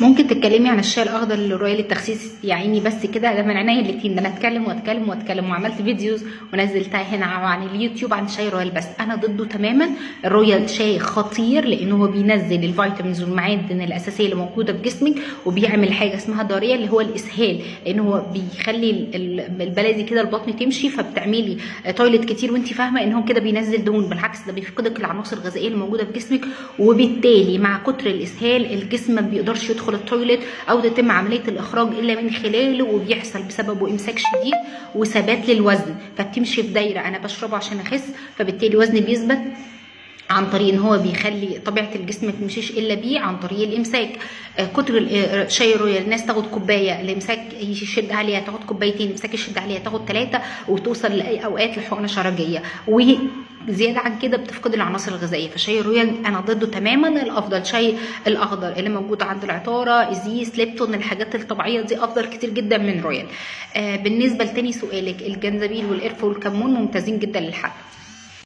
ممكن تتكلمي عن الشاي الاخضر للرويال التخسيس يا عيني؟ بس كده ده من عينيا الاتنين، ده انا اتكلم واتكلم واتكلم وعملت فيديوز ونزلتها هنا عن اليوتيوب عن شاي رويال، بس انا ضده تماما. الرويال شاي خطير لانه هو بينزل الفيتامينز والمعادن الاساسيه اللي موجوده في جسمك، وبيعمل حاجه اسمها ضريه اللي هو الاسهال، لانه هو بيخلي البلدي كده البطن تمشي، فبتعملي تويلت كتير وانت فاهمه ان هو كده بينزل دهون، بالعكس ده بيفقدك العناصر الغذائيه اللي موجوده في جسمك، وبالتالي مع كتر الاسهال الجسم ما بيقدرش يدخل التويلت او تتم عمليه الاخراج الا من خلاله، وبيحصل بسببه امساك شديد وثبات للوزن، فبتمشي في دايره انا بشربه عشان اخس، فبالتالي وزني بيثبت عن طريق ان هو بيخلي طبيعه الجسم ما تمشيش الا بيه عن طريق الامساك. كتر شاي رويال الناس تاخد كوبايه الامساك يشد عليها، تاخد كوبايتين الامساك يشد عليها، تاخد 3 وتوصل لاي اوقات لحقنه شرجيه، وزياده عن كده بتفقد العناصر الغذائيه. فشاي رويال انا ضده تماما. الافضل شاي الاخضر اللي موجود عند العطاره، ازيس، ليبتون، الحاجات الطبيعيه دي افضل كتير جدا من رويال. بالنسبه لتاني سؤالك، الجنزبيل والقرفه والكمون ممتازين جدا للحرق.